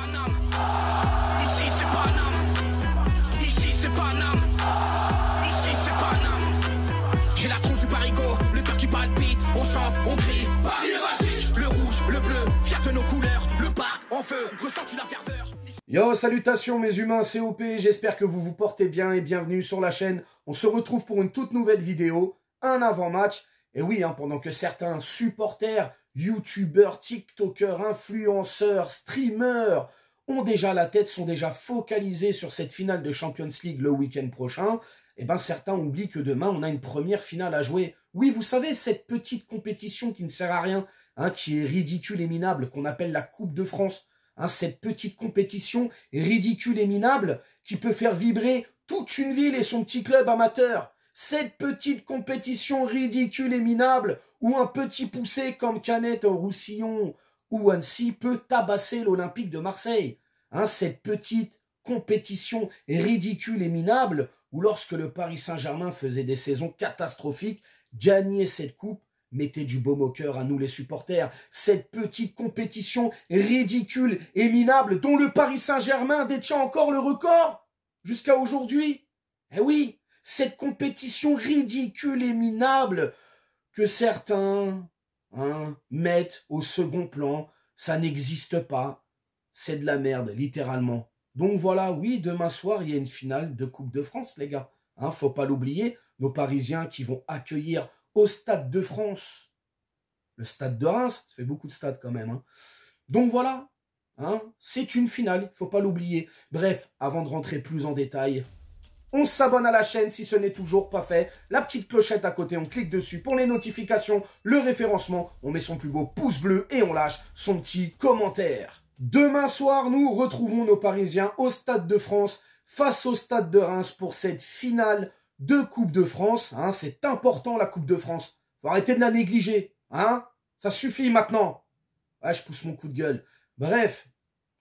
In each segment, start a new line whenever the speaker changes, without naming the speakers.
Paname. Ici c'est Paname. Ici c'est Paname. Ici c'est Paname. J'ai la tronche du parigot, le cœur qui palpite. On chante, on crie, Paris est magique. Le rouge, le bleu, fier de nos couleurs. Le parc en feu, ressens-tu la ferveur?
Yo, salutations mes humains, c'est OP, j'espère que vous vous portez bien et bienvenue sur la chaîne. On se retrouve pour une toute nouvelle vidéo, un avant-match. Et oui, pendant que certains supporters, youtubeurs, tiktokers, influenceurs, streamers ont déjà la tête, sont déjà focalisés sur cette finale de Champions League le week-end prochain, et ben certains oublient que demain on a une première finale à jouer. Oui, vous savez, cette petite compétition qui ne sert à rien, qui est ridicule et minable, qu'on appelle la Coupe de France. Cette petite compétition ridicule et minable qui peut faire vibrer toute une ville et son petit club amateur. Cette petite compétition ridicule et minable où un petit poussé comme Canet, Roussillon ou Annecy peut tabasser l'Olympique de Marseille. Cette petite compétition ridicule et minable où lorsque le Paris Saint-Germain faisait des saisons catastrophiques, gagner cette coupe mettez du baume au cœur à nous les supporters. Cette petite compétition ridicule et minable dont le Paris Saint-Germain détient encore le record jusqu'à aujourd'hui. Eh oui, cette compétition ridicule et minable que certains mettent au second plan, ça n'existe pas. C'est de la merde, littéralement. Donc voilà, oui, demain soir, il y a une finale de Coupe de France, les gars. Faut pas l'oublier, nos Parisiens qui vont accueillir au Stade de France, le Stade de Reims, ça fait beaucoup de stades quand même. Donc voilà, c'est une finale, il ne faut pas l'oublier. Bref, avant de rentrer plus en détail, on s'abonne à la chaîne si ce n'est toujours pas fait. La petite clochette à côté, on clique dessus pour les notifications, le référencement, on met son plus beau pouce bleu et on lâche son petit commentaire. Demain soir, nous retrouvons nos Parisiens au Stade de France face au Stade de Reims pour cette finale de Coupe de France. C'est important la Coupe de France. Faut arrêter de la négliger. Ça suffit maintenant. Ouais, je pousse mon coup de gueule. Bref,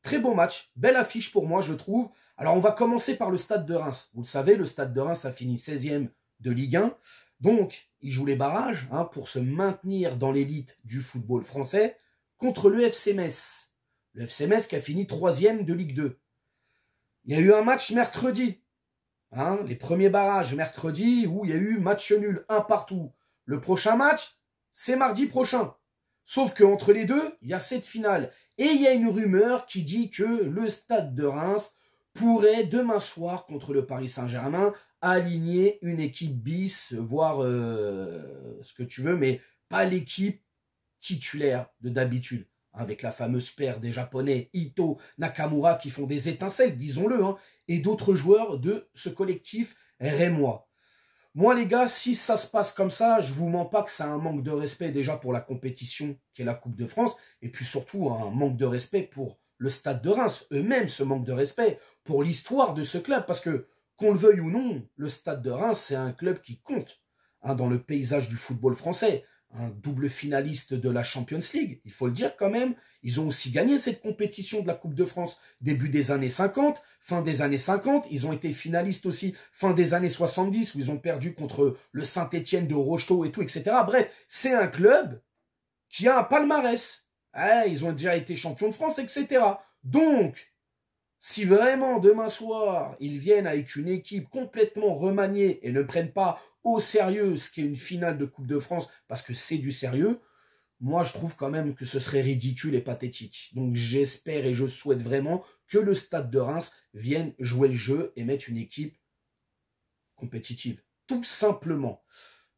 très beau match. Belle affiche pour moi, je trouve. Alors, on va commencer par le Stade de Reims. Vous le savez, le Stade de Reims a fini 16e de Ligue 1. Donc, il joue les barrages pour se maintenir dans l'élite du football français contre le FC Metz. Le FC Metz qui a fini 3e de Ligue 2. Il y a eu un match mercredi. Les premiers barrages mercredi où il y a eu match nul, 1 partout. Le prochain match, c'est mardi prochain. Sauf qu'entre les deux, il y a cette finale. Et il y a une rumeur qui dit que le Stade de Reims pourrait demain soir contre le Paris Saint-Germain aligner une équipe bis, voire ce que tu veux, mais pas l'équipe titulaire de d'habitude. Avec la fameuse paire des Japonais, Ito, Nakamura, qui font des étincelles, disons-le, et d'autres joueurs de ce collectif rémois. Moi, les gars, si ça se passe comme ça, je vous mens pas que c'est un manque de respect déjà pour la compétition qui est la Coupe de France, et puis surtout un manque de respect pour le Stade de Reims, eux-mêmes ce manque de respect pour l'histoire de ce club, parce que, qu'on le veuille ou non, le Stade de Reims, c'est un club qui compte dans le paysage du football français. Un double finaliste de la Champions League, il faut le dire quand même. Ils ont aussi gagné cette compétition de la Coupe de France début des années 50, fin des années 50. Ils ont été finalistes aussi fin des années 70 où ils ont perdu contre le Saint-Étienne de Rocheteau et tout, etc. Bref, c'est un club qui a un palmarès. Ils ont déjà été champions de France, etc. Donc, si vraiment demain soir, ils viennent avec une équipe complètement remaniée et ne prennent pas au sérieux ce qui est une finale de Coupe de France, parce que c'est du sérieux, moi je trouve quand même que ce serait ridicule et pathétique. Donc j'espère et je souhaite vraiment que le Stade de Reims vienne jouer le jeu et mettre une équipe compétitive. Tout simplement.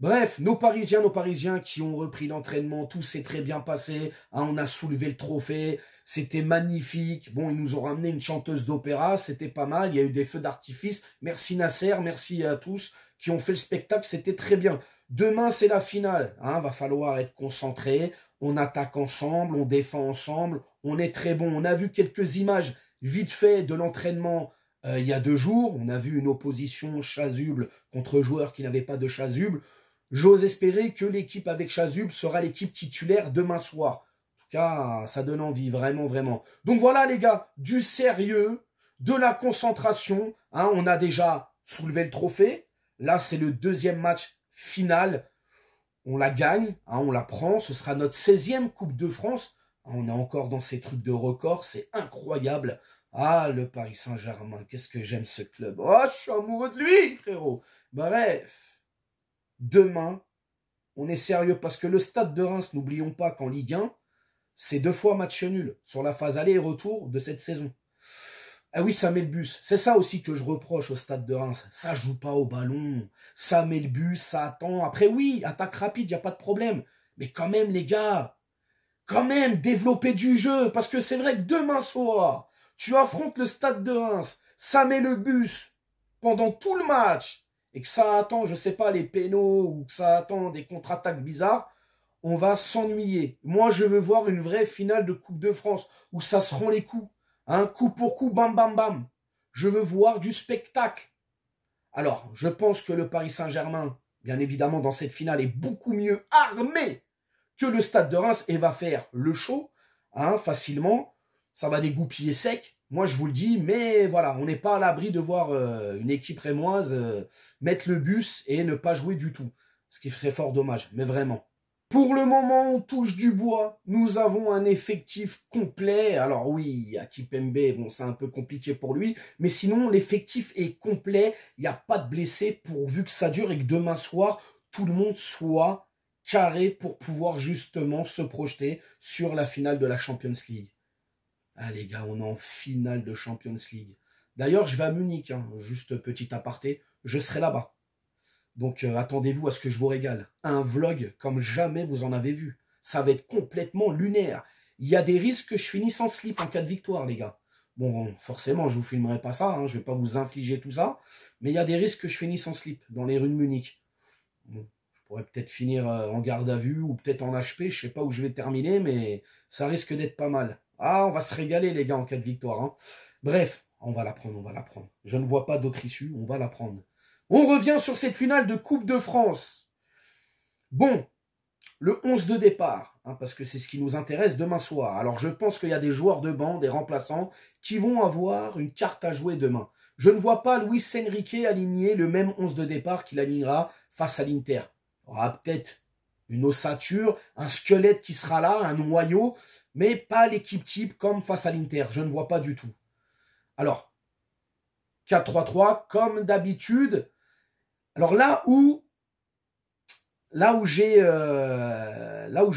Bref, nos Parisiens qui ont repris l'entraînement, tout s'est très bien passé. On a soulevé le trophée, c'était magnifique. Bon, ils nous ont ramené une chanteuse d'opéra, c'était pas mal. Il y a eu des feux d'artifice. Merci Nasser, merci à tous qui ont fait le spectacle, c'était très bien. Demain, c'est la finale. Va falloir être concentré. On attaque ensemble, on défend ensemble. On est très bon. On a vu quelques images vite fait de l'entraînement il y a 2 jours. On a vu une opposition chasuble contre joueurs qui n'avaient pas de chasuble. J'ose espérer que l'équipe avec chasuble sera l'équipe titulaire demain soir. En tout cas, ça donne envie, vraiment, vraiment. Donc voilà les gars, du sérieux, de la concentration. On a déjà soulevé le trophée. Là, c'est le 2e match final. On la gagne, on la prend. Ce sera notre 16e Coupe de France. On est encore dans ces trucs de record, c'est incroyable. Ah, le Paris Saint-Germain, qu'est-ce que j'aime ce club. Oh, je suis amoureux de lui, frérot. Bref, demain, on est sérieux parce que le Stade de Reims, n'oublions pas qu'en Ligue 1, c'est 2 fois match nul sur la phase aller et retour de cette saison. Ah oui, ça met le bus. C'est ça aussi que je reproche au Stade de Reims. Ça joue pas au ballon. Ça met le bus, ça attend. Après, oui, attaque rapide, il n'y a pas de problème. Mais quand même, les gars, quand même, développer du jeu. Parce que c'est vrai que demain soir, tu affrontes le Stade de Reims. Ça met le bus pendant tout le match. Et que ça attend, je sais pas, les pénaux ou que ça attend des contre-attaques bizarres. On va s'ennuyer. Moi, je veux voir une vraie finale de Coupe de France où ça se rend les coups. Hein, coup pour coup, bam, bam, bam. Je veux voir du spectacle. Alors, je pense que le Paris Saint-Germain, bien évidemment, dans cette finale, est beaucoup mieux armé que le Stade de Reims et va faire le show, hein, facilement. Ça va dégoupiller sec. Moi, je vous le dis, mais voilà, on n'est pas à l'abri de voir une équipe rémoise mettre le bus et ne pas jouer du tout. Ce qui ferait fort dommage, mais vraiment. Pour le moment, on touche du bois. Nous avons un effectif complet. Alors oui, il y a Kipembe, bon, c'est un peu compliqué pour lui. Mais sinon, l'effectif est complet. Il n'y a pas de blessés pourvu que ça dure et que demain soir, tout le monde soit carré pour pouvoir justement se projeter sur la finale de la Champions League. Ah les gars, on est en finale de Champions League. D'ailleurs, je vais à Munich, hein, juste petit aparté. Je serai là-bas. Donc attendez-vous à ce que je vous régale. Un vlog comme jamais vous en avez vu. Ça va être complètement lunaire. Il y a des risques que je finisse en slip en cas de victoire, les gars. Bon, forcément, je vous filmerai pas ça. Hein, je vais pas vous infliger tout ça. Mais il y a des risques que je finisse en slip dans les rues de Munich. Bon, je pourrais peut-être finir en garde à vue ou peut-être en HP. Je sais pas où je vais terminer, mais ça risque d'être pas mal. Ah, on va se régaler, les gars, en cas de victoire. Hein. Bref, on va la prendre, on va la prendre. Je ne vois pas d'autre issue, on va la prendre. On revient sur cette finale de Coupe de France. Bon, le 11 de départ, hein, parce que c'est ce qui nous intéresse demain soir. Alors je pense qu'il y a des joueurs de banc, des remplaçants, qui vont avoir une carte à jouer demain. Je ne vois pas Luis Enrique aligner le même 11 de départ qu'il alignera face à l'Inter. Il y aura peut-être une ossature, un squelette qui sera là, un noyau, mais pas l'équipe type comme face à l'Inter. Je ne vois pas du tout. Alors, 4-3-3, comme d'habitude. Alors là où je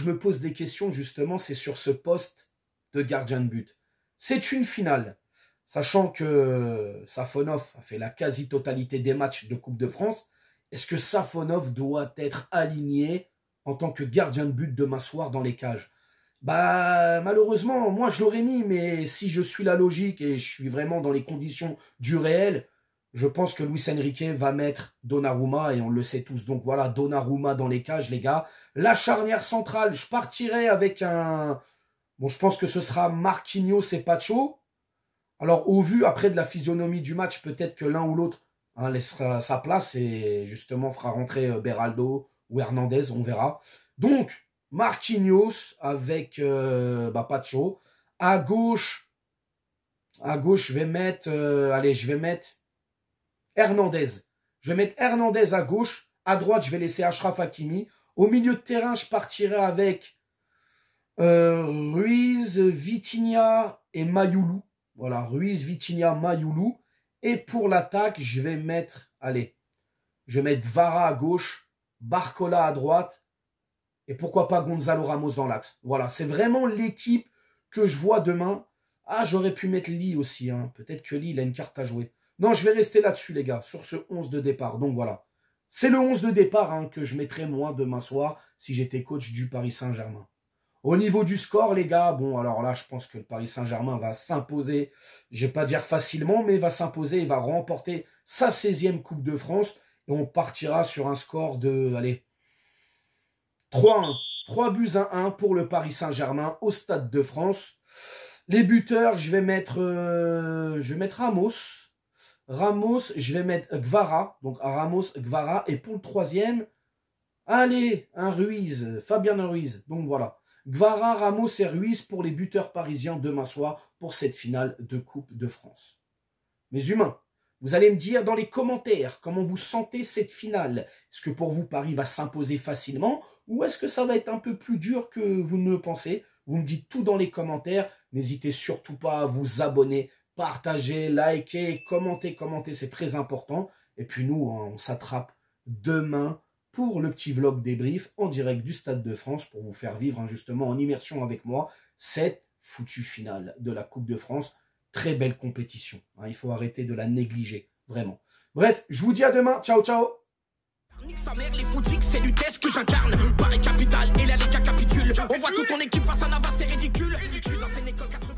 me pose des questions justement, c'est sur ce poste de gardien de but. C'est une finale, sachant que Safonov a fait la quasi-totalité des matchs de Coupe de France. Est-ce que Safonov doit être aligné en tant que gardien de but demain soir dans les cages? Bah malheureusement, moi je l'aurais mis, mais si je suis la logique et je suis vraiment dans les conditions du réel, je pense que Luis Enrique va mettre Donnarumma, et on le sait tous. Donc voilà, Donnarumma dans les cages, les gars. La charnière centrale, je partirai avec un... Bon, je pense que ce sera Marquinhos et Pacho. Alors, au vu, après, de la physionomie du match, peut-être que l'un ou l'autre laissera sa place et justement fera rentrer Beraldo ou Hernandez, on verra. Donc, Marquinhos avec Pacho. À gauche, je vais mettre... je vais mettre... Hernandez. Je vais mettre Hernandez à gauche. À droite, je vais laisser Achraf Hakimi. Au milieu de terrain, je partirai avec Ruiz, Vitinha et Mayoulou. Voilà, Ruiz, Vitinha, Mayoulou. Et pour l'attaque, je vais mettre Gvara à gauche, Barcola à droite. Et pourquoi pas Gonzalo Ramos dans l'axe. Voilà, c'est vraiment l'équipe que je vois demain. Ah, j'aurais pu mettre Lee aussi. Hein. Peut-être que Lee, il a une carte à jouer. Non, je vais rester là-dessus, les gars, sur ce 11 de départ. Donc voilà. C'est le 11 de départ que je mettrais moi demain soir si j'étais coach du Paris Saint-Germain. Au niveau du score, les gars, bon, alors là, je pense que le Paris Saint-Germain va s'imposer. Je ne vais pas dire facilement, mais il va s'imposer. Il va remporter sa 16e Coupe de France. Et on partira sur un score de, 3-1. 3 buts à 1 pour le Paris Saint-Germain au Stade de France. Les buteurs, je vais mettre Ramos. Je vais mettre Gvara. Donc Ramos, Gvara. Et pour le 3e, allez, un Ruiz, Fabien Ruiz. Donc voilà. Gvara, Ramos et Ruiz pour les buteurs parisiens demain soir pour cette finale de Coupe de France. Mes humains, vous allez me dire dans les commentaires comment vous sentez cette finale. Est-ce que pour vous, Paris va s'imposer facilement ou est-ce que ça va être un peu plus dur que vous ne le pensez? Vous me dites tout dans les commentaires. N'hésitez surtout pas à vous abonner, partager, liker, commenter, c'est très important. Et puis nous, on s'attrape demain pour le petit vlog débrief en direct du Stade de France pour vous faire vivre justement en immersion avec moi cette foutue finale de la Coupe de France. Très belle compétition. Il faut arrêter de la négliger, vraiment. Bref, je vous dis à demain. Ciao, ciao.
Nique sa mère, les footix, c'est l'UTES que j'incarne. Paris capitale, et là les gars capitulent. On voit toute ton équipe face à Navas, c'est ridicule. Je suis dans une école 80.